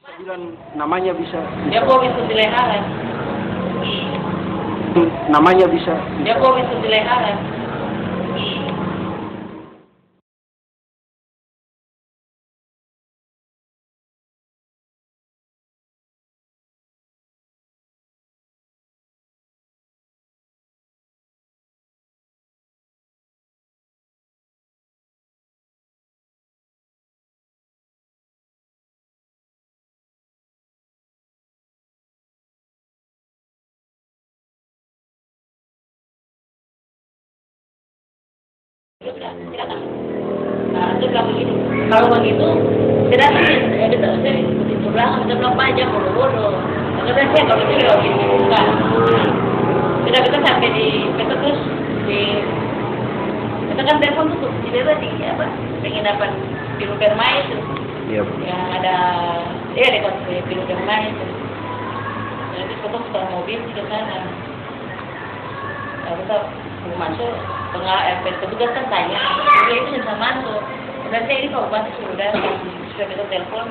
Bilang namanya bisa. Dia kok bisa dileharan. Namanya bisa. Dia kok bisa dileharan. Nah, itu bilang begini, kalau begitu, tidak saya ikuti pulang, kita bilang aja bodoh-bodoh. Karena saya kalau itu lagi bukan. Kita sampai di, kita terus di, kita kan telepon tuh di tadi apa, penginapan Pilu Permai itu, yang ada, dekat Pilu Permai itu. Jadi kita putar mobil ke sana. Nah, kita masuk. Petugas kan tanya, dia itu bisa masuk. Dan saya ini Pak Bupati sudah kita telepon.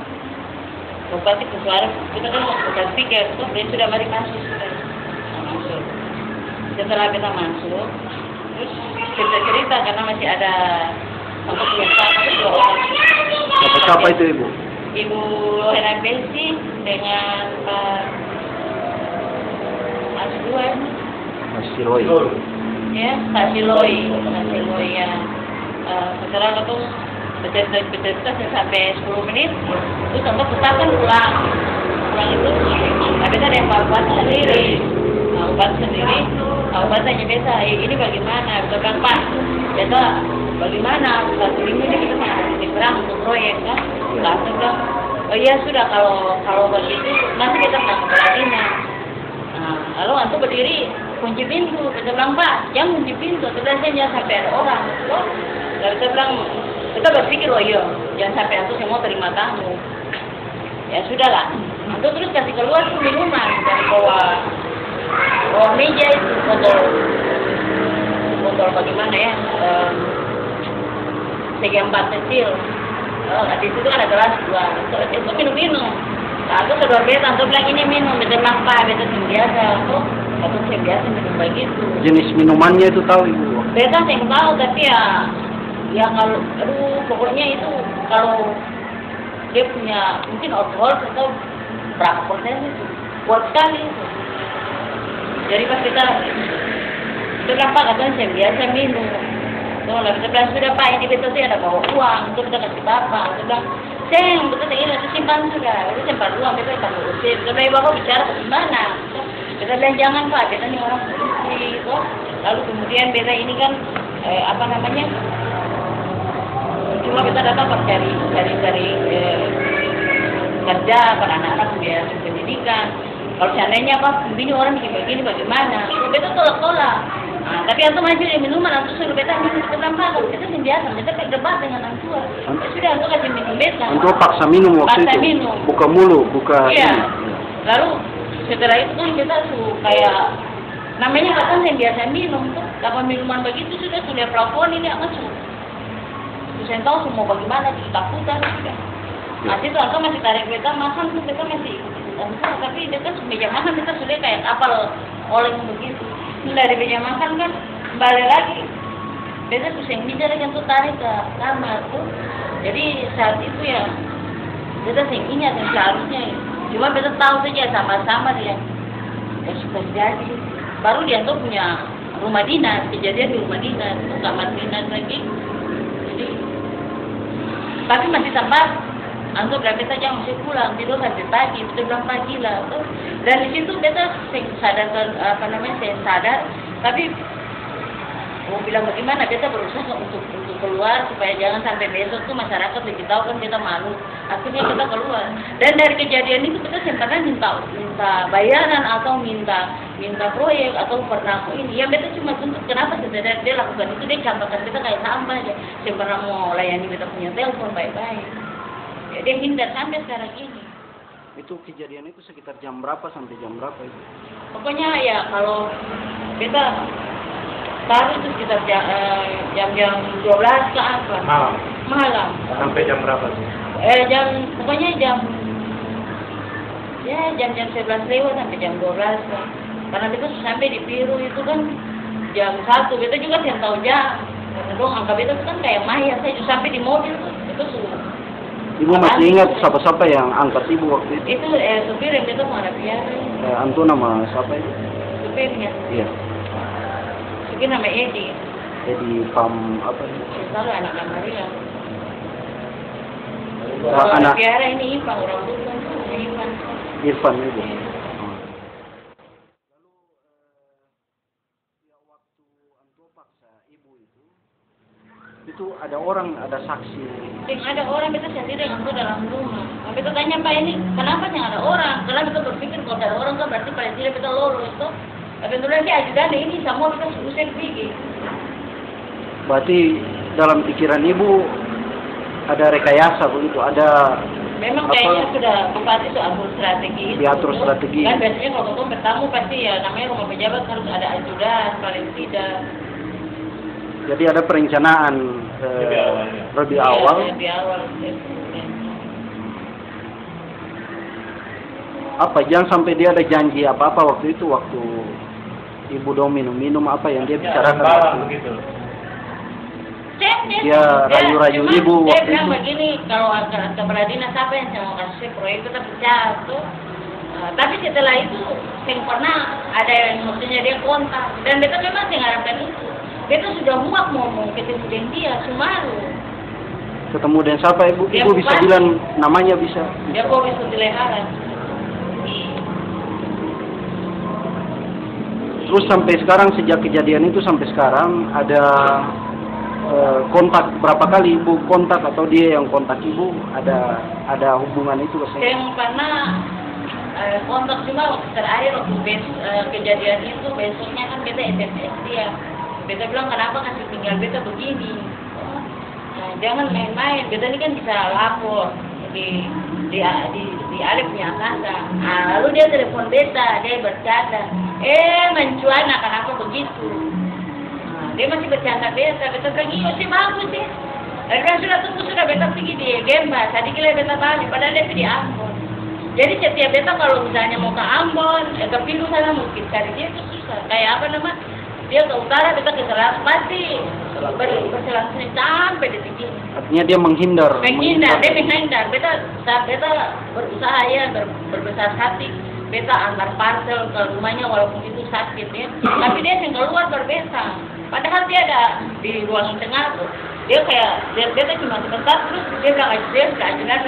Pak Bupati ke suara, kita kan bukan pikir, dia sudah mari masuk sudah. Nah, masuk. Setelah kita masuk, terus kita cerita karena masih ada apa dua orang. Siapa itu Ibu? Ibu Hena Besi dengan Pak Asduan. Mas Siroy. Ya, Siloi ya. Setelah itu betul sampai 10 menit, terus untuk putar kan pulang itu, tapi kan yang Pak sendiri, Pak tanya biasa, ini bagaimana? Kita bilang Pak, biasa bagaimana? 1 minggu ini kita masih berang untuk proyek kan? Langsung bilang, oh iya sudah kalau begitu nanti kita akan perhatian. Nah, lalu antum berdiri kunci pintu, kita bilang Pak, jangan kunci pintu, kita jangan sampai ada orang. Lalu kita bilang, kita berpikir oh iya, jangan sampai antum semua terima tamu. Ya sudahlah, antum terus kasih keluar tuh minuman dari bawah meja itu, botol bagaimana ya, segi 4 kecil. Di situ ada gelas 2, itu minum. Aku kedua beta, aku bilang ini minum, beta bilang Pak, beta biasa, aku biasa minum begitu. Jenis minumannya itu tahu Ibu? Beta yang tahu, tapi ya kalau, pokoknya itu kalau dia punya mungkin alkohol atau berapa persen itu, kuat sekali itu. Jadi pas kita bilang Pak, katanya saya biasa minum. Soalnya kita bilang sudah Pak, ini beta sih ada bawa uang, itu kita kasih Bapak. Kita bilang, Seng, betul ini itu simpan sudah, itu simpan uang, kita akan urusir. Sebenarnya Bapak bicara bagaimana? Kita bilang jangan Pak, kita ini orang polisi, gitu. Lalu kemudian beta ini kan apa namanya? Cuma kita datang pas cari kerja, pada anak-anak biaya pendidikan. Kalau seandainya Pak, begini orang begini bagaimana? Beta tolak-tolak. Nah, tapi antum aja yang minuman, antum suruh beta minum sebentar kalau kita biasa, kita berdebat dengan antum. Ya sudah, antum kasih minum beta. Antum paksa minum waktu paksa itu? Minum. Buka mulu, buka. Iya. Lalu setelah itu kan kita tuh kayak namanya kan yang biasa minum tuh, dapat minuman begitu sudah lihat plafon ini masuk. Terus saya tahu semua bagaimana ditakutan sudah. Masih tuh antum masih tarik beta makan tuh beta masih tapi dia kan meja makan kita sudah kayak kapal oleng begitu. Dari meja makan kan balik lagi beta pusing bicara yang tuh tarik ke kamar tuh. Jadi saat itu ya beta ingat yang seharusnya cuma beta tahu saja sama-sama dia yang suka terjadi. Baru dia tuh punya rumah dinas, kejadian di rumah dinas, kamar dinas lagi. Jadi tapi masih sempat anggap beta jangan mesti pulang, tidur sampai pagi, kita bilang pagi lah. Dan di situ beta sadar, saya sadar, tapi mau bilang bagaimana, beta berusaha untuk keluar supaya jangan sampai besok tuh masyarakat lebih tahu kan kita malu. Akhirnya kita keluar. Dan dari kejadian itu kita pernah minta bayaran atau minta proyek atau pernah ini. Ya beta cuma tuntut kenapa sebenarnya dia lakukan itu, dia campakkan kita kayak sampah aja. Saya pernah mau layani beta punya telepon baik-baik. Ya, dia hindar sampai sekarang ini. Itu kejadian itu sekitar jam berapa sampai jam berapa itu? Pokoknya ya kalau kita taruh itu sekitar jam 12 ke atas. Malam. Malam. Sampai jam berapa sih? Pokoknya jam Ya jam-jam 11 lewat sampai jam 12 lah. Karena kita sampai di Piru itu kan jam 1, kita juga tidak tahu jam. Karena dong angka itu kan kayak mayat saya sampai di mobil tuh. Itu Ibu masih ingat siapa-siapa yang angkat ibu waktu itu? itu supir yang kita mau ada piara. Antu nama siapa itu? Supirnya. Iya. Supir nama Edi. Jadi pam apa ini? Selalu anaknya Maria. Anak Piara ini Ivan, orang bukan Ivan. Irfan itu. Itu ada orang, ada saksi. Yang ada orang kita sendiri yang tuh dalam rumah. Nah, kita tanya Pak ini, kenapa yang ada orang? Karena kita berpikir kalau ada orang kan berarti paling tidak kita lolos tuh. Tapi sebenarnya dia ajudan ini semua kita usir pergi. Berarti dalam pikiran ibu ada rekayasa begitu, ada memang kayaknya sudah bupati itu atur strategi itu. Diatur strategi. Kan biasanya kalau ketemu bertamu pasti ya namanya rumah pejabat harus ada ajudan paling tidak. Jadi ada perencanaan lebih awal. Lebih awal. Apa jangan sampai dia ada janji apa-apa waktu itu waktu ibu dong minum apa yang dia bicarakan begitu. Dia rayu-rayu ibu dia waktu bilang itu. begini, kalau kepala dinas apa yang saya mau kasih proyek kita pecah tuh. Tapi setelah itu yang pernah ada yang maksudnya dia kontak dan kita memang mengharapkan itu. Kita sudah muak mau ketemu dengan dia, Sumaru. Ketemu dengan siapa ibu? Dia Ibu bisa bupati. bilang namanya bisa. Dia kok bisa dileharan. Terus sampai sekarang sejak kejadian itu sampai sekarang ada kontak berapa kali ibu kontak atau dia yang kontak ibu, ada hubungan itu ke saya? Yang pernah kontak cuma waktu terakhir waktu kejadian itu besoknya kan kita SMS dia. Beta bilang kenapa kasih tinggal beta begini? Nah, jangan main-main. Beta ini kan bisa lapor di Alif punya atasan. Nah, lalu dia telepon beta, dia bercanda. Mencuana kenapa begitu? Nah, dia masih bercanda beta. Beta bilang iya sih bagus sih. Mereka sudah tunggu sudah beta pergi di Gemba. Tadi kira beta balik, padahal dia di Ambon. Jadi setiap beta kalau misalnya mau ke Ambon, ke Pilu sana mungkin cari dia itu susah. Kayak apa nama? Dia ke utara, kita ke selatan, pasti berselang sampai di sini. Artinya dia menghindar. Dia menghindar. Beta berusaha ya, berbesar hati. Beta antar parcel ke rumahnya walaupun itu sakit ya. Tapi dia yang keluar berbeta. Padahal dia ada di ruang tengah tuh. Dia kayak, beta cuma sebentar terus dia bilang dia sudah ajudan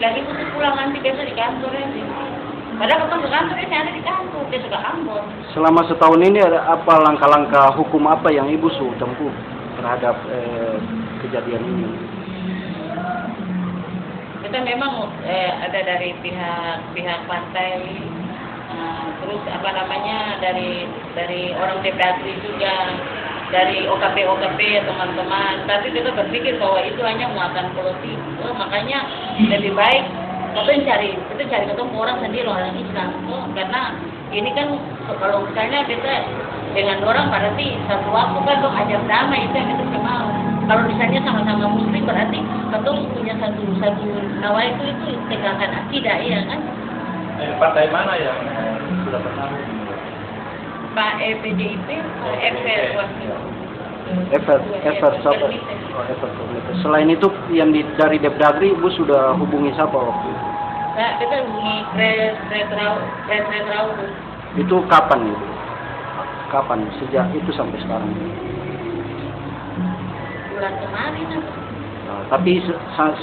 lagi itu pulang nanti besok di kantor aja. Padahal ketemu kantor dia ada di kantor, dia suka Ambon. Selama setahun ini ada apa langkah-langkah hukum apa yang ibu sudah tempuh terhadap kejadian ini? Kita memang ada dari pihak pantai, terus apa namanya dari orang DPRD juga, dari OKP teman-teman. Tapi kita berpikir bahwa itu hanya muatan politik, makanya lebih baik kita cari ketemu orang sendiri orang Islam, karena ini kan kalau misalnya kita dengan orang berarti satu waktu kan dong ajak damai itu yang kita mau. Kalau misalnya sama-sama muslim berarti kita punya satu nawa itu tegakkan akidah ya kan. Partai mana yang sudah pernah? Pak PDIP, Selain itu yang dari Depdagri ibu sudah hubungi siapa waktu itu? Nah, kita hubungi Retrau. Itu kapan itu? Kapan? Sejak itu sampai sekarang? Bulan kemarin. Tapi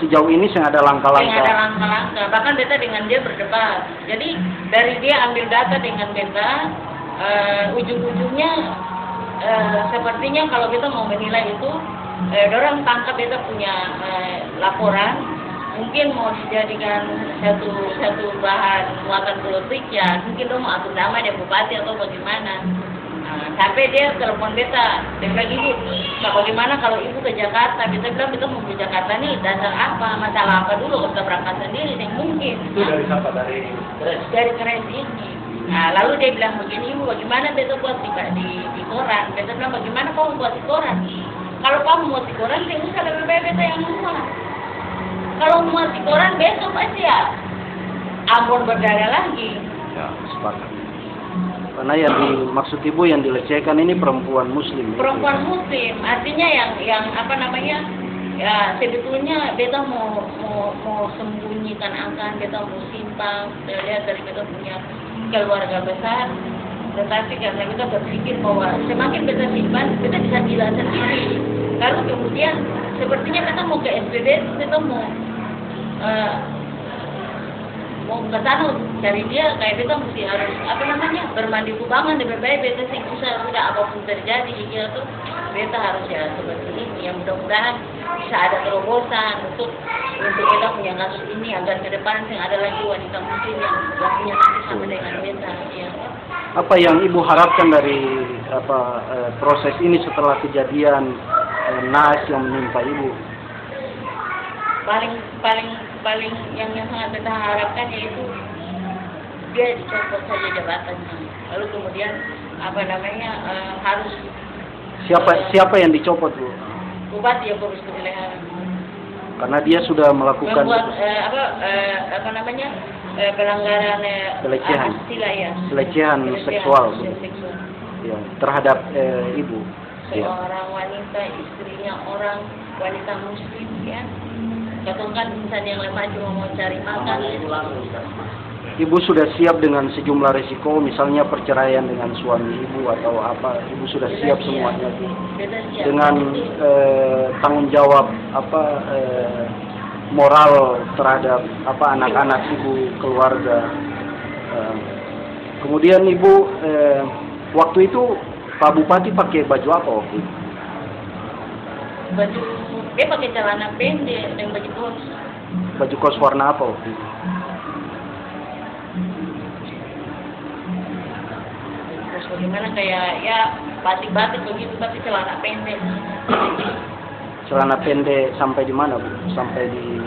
sejauh ini saya ada langkah-langkah. Yang ada langkah-langkah. Bahkan beta dengan dia berdebat. Jadi dari dia ambil data dengan beta, ujung-ujungnya sepertinya kalau kita mau menilai itu, orang tangkap beta punya laporan, mungkin mau dijadikan satu bahan muatan politik ya, mungkin lo mau atur nama dia bupati atau bagaimana. Sampai dia telepon beta, dia bilang ibu, bagaimana kalau ibu ke Jakarta? Beta bilang kita mau ke Jakarta nih, dasar apa, masalah apa dulu, kita berangkat sendiri, yang mungkin. Itu dari siapa? Dari Kres ini. Nah, lalu dia bilang begini, ibu bagaimana beta buat di koran? Beta bilang bagaimana kamu buat di koran? Kalau kamu buat di koran, dia usah lebih baik beta yang muat. Kalau muat di koran besok pasti ya Ambon berdarah lagi. Ya, sepakat. Karena yang dimaksud ibu yang dilecehkan ini perempuan muslim. Perempuan muslim, artinya yang apa namanya, ya sebetulnya beta mau sembunyikan angka, beta mau simpan, lihat dari beta punya keluarga besar, tetapi karena kita berpikir bahwa semakin beta simpan, beta bisa gila sendiri. Lalu kemudian sepertinya beta mau ke SPB, beta mau ke sana cari dia, kayak beta mesti harus apa namanya bermandi kubangan, lebih baik beta sih sudah apapun terjadi gitu, beta harus ya seperti ini. Ya mudah-mudahan bisa ada terobosan untuk beta punya kasus ini agar ke depan ada lagi wanita muslim yang punya kasih sama dengan beta. Ya. Apa yang ibu harapkan dari proses ini setelah kejadian naas yang menimpa ibu? Paling yang sangat kita harapkan yaitu dia dicopot saja jabatannya. Lalu kemudian apa namanya harus siapa yang dicopot, Bu? Bupati yang urus kepemilikan. Karena dia sudah melakukan membuat pelanggaran pelecehan. asusila ya. Pelecehan seksual, Bu. Ya, terhadap ibu. Seorang wanita, istrinya orang wanita muslim ya. Katakan insan yang lemah cuma mau cari makan. Ibu sudah siap dengan sejumlah risiko, misalnya perceraian dengan suami ibu atau apa? Ibu sudah siap semuanya dengan tanggung jawab moral terhadap anak-anak ibu, keluarga. Kemudian ibu waktu itu Pak Bupati pakai baju apa waktu itu? Baju dia pakai celana pendek dan baju kos. Baju kos warna apa waktu itu? Terus bagaimana kayak ya batik-batik begitu tapi celana pendek. Celana pendek sampai di mana, Bu? Sampai di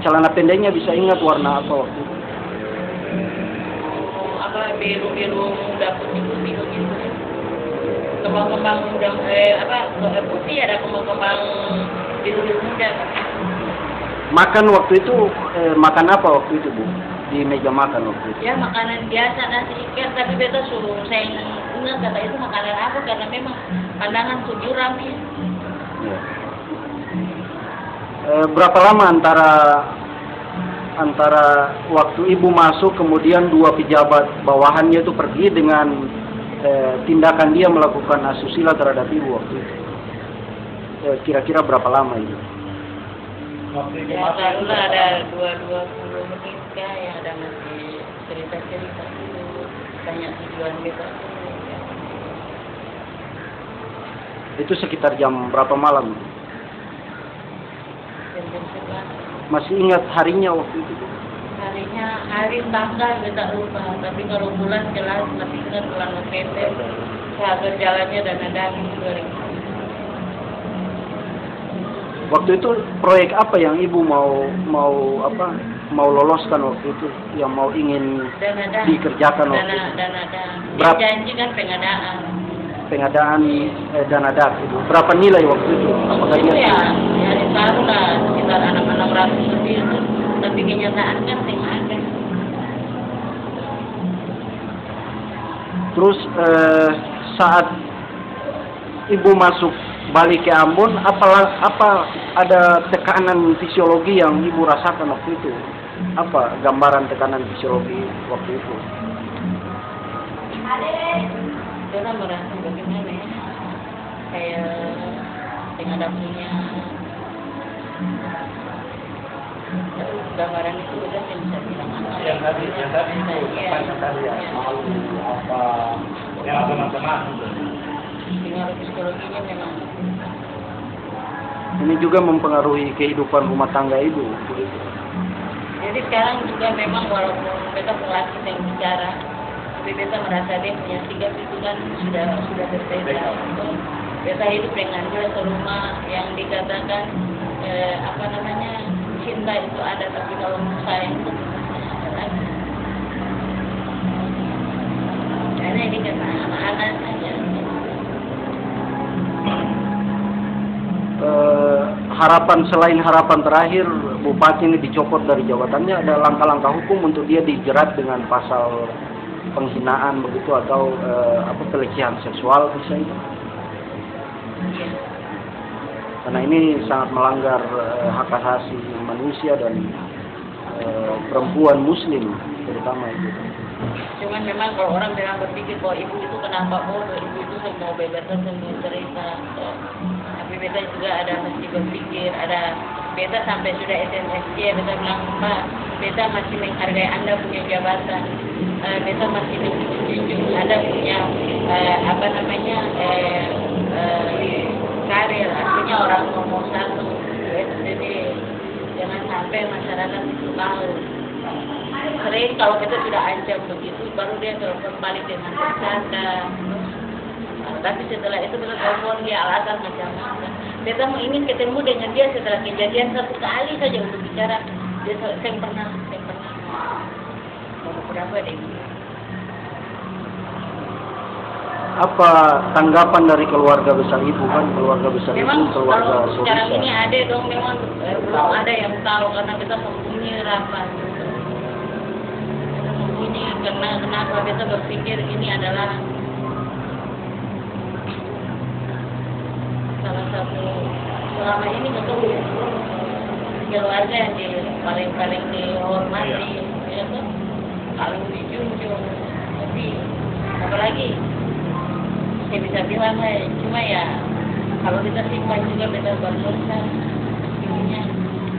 celana pendeknya bisa ingat warna apa waktu itu? Biru-biru muda putih-putih begitu. Kembang-kembang muda putih, ada kembang-kembang biru-biru muda. Makan waktu itu makan apa waktu itu, Bu? Di meja makan waktu itu? Ya makanan biasa nasi ikan, tapi beta suruh saya ingat kata itu makanan apa karena memang pandangan tujuh rame. Ya. Berapa lama antara waktu ibu masuk kemudian dua pejabat bawahannya itu pergi dengan tindakan dia melakukan asusila terhadap ibu waktu itu? Kira-kira berapa lama itu? Ya kalau ada 20 menit ya ada masih cerita-cerita dulu, tanya tujuan kita. Itu sekitar jam berapa malam? Jam 11. Masih ingat harinya waktu itu? Hari tanggal kita lupa, tapi kalau bulan jelas masih ingat bulan November. Saat berjalannya dana daging 2000. Waktu itu proyek apa yang ibu mau loloskan waktu itu, yang mau ingin dikerjakan waktu itu? Dia janjikan pengadaan dana dak itu. Berapa nilai waktu itu? Apakah itu ya ditaruh lah sekitar 600 lebih itu, tapi kenyataan kan tidak ada. Terus saat ibu masuk balik ke Ambon, apa ada tekanan fisiologi yang ibu rasakan waktu itu? Apa gambaran tekanan fisiologi waktu itu? Kita merasa bagaimana ya, kayak dengan ada punya gambaran itu udah saya bisa bilang apa yang tadi itu tanya tadi ya malu apa yang teman-teman pengaruh psikologinya memang. Ini juga mempengaruhi kehidupan rumah tangga ibu. Jadi sekarang juga memang walaupun kita laki yang bicara, tapi beta merasa dia punya sikap itu kan sudah berbeda. Beta hidup dengan dia serumah yang dikatakan cinta itu ada, tapi kalau sayang itu ada lagi. Karena ini kata anak-anak saja. harapan selain harapan terakhir bupati ini dicopot dari jabatannya, ada langkah-langkah hukum untuk dia dijerat dengan pasal penghinaan begitu atau pelecehan seksual misalnya? Karena ini sangat melanggar hak asasi manusia dan perempuan muslim terutama itu. Cuman memang kalau orang bilang berpikir bahwa ibu itu kenapa bodoh, ibu itu mau bebaskan semua cerita. Tapi beta juga ada mesti berpikir, ada beta sampai sudah SMS dia, beta bilang Pak, beta masih menghargai Anda punya jabatan, beta masih menjunjung Anda punya karir, artinya orang nomor satu. Jadi jangan sampai masyarakat itu tahu. Sering kalau kita sudah ancam begitu, baru dia telepon balik dengan bercanda. Tapi setelah itu kita telepon dia alasan macam-macam. Kita ingin ketemu dengan dia setelah kejadian satu kali saja untuk bicara. Dia saya pernah. Berapa deh? Apa tanggapan dari keluarga besar ibu kan? Keluarga besar memang ibu, keluarga kalau sekarang Sorisa. ini ada dong, memang belum ada yang tahu karena kita mempunyai rapat. Karena kenapa kita berpikir ini adalah salah satu selama ini ketemu keluarga yang paling dihormati, ya kan? Paling dijunjung. Tapi apalagi saya bisa bilang cuma ya kalau kita simpan juga beta berdosa, intinya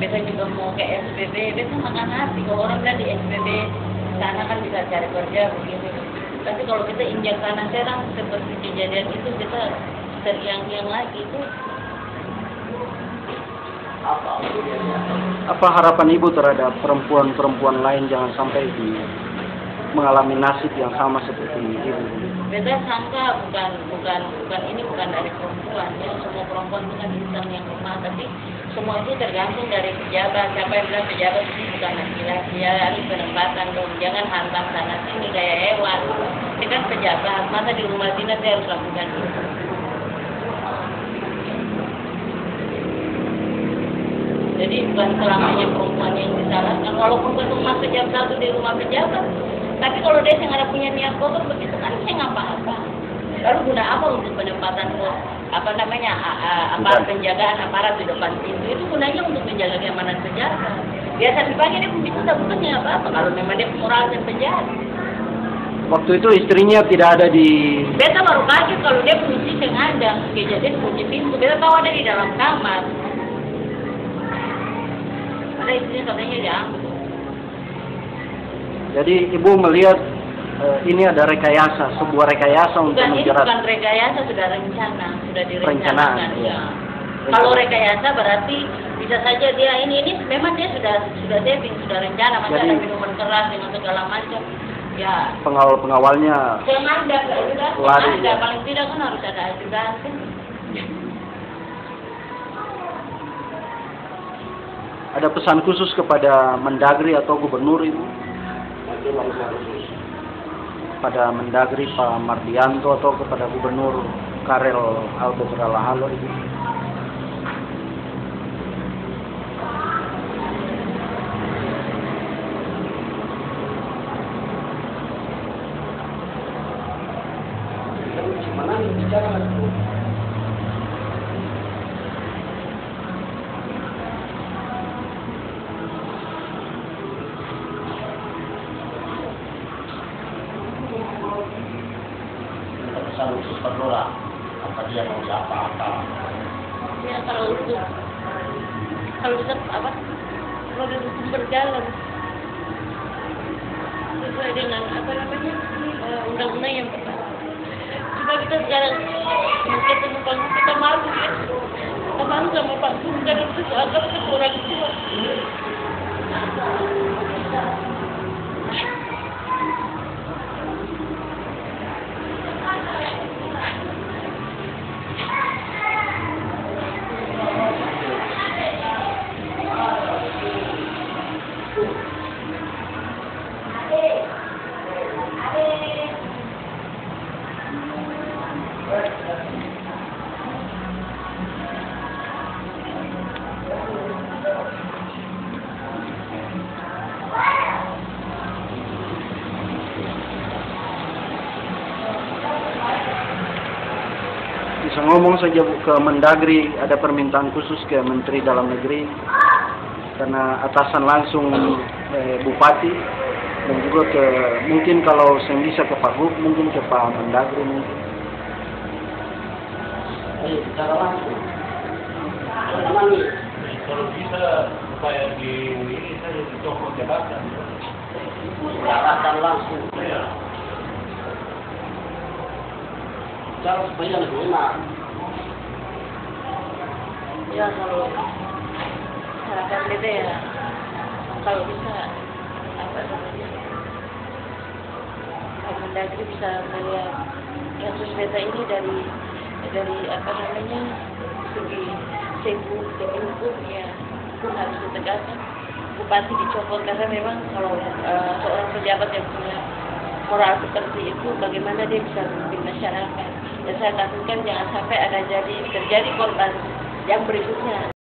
beta juga mau ke SPB, beta makan hati kalau orang bilang di SPB sana kan bisa cari kerja begini. Tapi kalau kita injak tanah serang seperti kejadian itu, kita teriang-tiang lagi itu. Apa harapan ibu terhadap perempuan-perempuan lain jangan sampai mengalami nasib yang sama seperti ibu? Beta sangka bukan ini bukan dari perempuan, ya semua perempuan itu kan insan yang lemah, tapi semua itu tergantung dari pejabat. Siapa yang bilang pejabat ini bukan laki-laki, ya harus penempatan dong, jangan hantam sana sini kayak hewan. Ini kan pejabat, masa di rumah dinas dia harus lakukan itu. Jadi bukan selamanya perempuan yang disalahkan, walaupun betul masuk jam 1 di rumah pejabat. Tapi kalau dia yang ada punya niat kotor begitu kan saya ngapa-apa. Lalu guna apa untuk penempatan aparat penjagaan aparat di depan pintu? Itu gunanya untuk menjaga keamanan penjara. Biasa dipakai dia begitu tak bukannya apa-apa kalau memang dia moral dan penjara. Waktu itu istrinya tidak ada di... Beta baru kaget kalau dia kunci sengaja, kejadian kunci pintu. Beta tahu ada di dalam kamar. Ada istrinya katanya diambil. Jadi ibu melihat ini ada rekayasa, sebuah rekayasa untuk menjerat. Bukan rekayasa, sudah rencana, sudah direncanakan. Ya. Kalau rekayasa berarti bisa saja dia ini memang dia sudah saving, sudah rencana, macam ada minuman keras dengan segala macam. Ya. Pengawalnya sengaja lari. Ada paling tidak kan harus ada ajudan. Ada pesan khusus kepada Mendagri atau Gubernur Ibu? Pada Mendagri Pak Mardianto atau kepada Gubernur Karel Albert Ralahalo Ibu? Khusus Lurah, apa dia mau apa-apa? Ya kalau bisa kalau di hukum berjalan sesuai dengan undang-undang yang pertama. Cuma kita sekarang ketemu Pak kita malu ya. Kita malu sama Pak Guru karena itu agak kurang tua. bisa ngomong saja Bu, ke Mendagri, ada permintaan khusus ke Menteri Dalam Negeri karena atasan langsung Bupati, dan juga ke mungkin kalau saya bisa ke Pak Gub, mungkin ke Pak Mendagri mungkin. Ayo bicara langsung. Kalau bisa supaya di ini saya dicopot jabatan. Jabatan langsung. Ya. Bicara supaya lebih enak. Ya kalau harapan beda ya, kalau bisa apa namanya, Pak Mendagri bisa melihat kasus beta ini dari apa namanya, segi hukum ya, hukum harus ditegakkan. Bupati dicopot karena memang kalau seorang pejabat yang punya moral seperti itu, bagaimana dia bisa memimpin masyarakat. Dan saya takutkan jangan sampai terjadi korban yang berikutnya.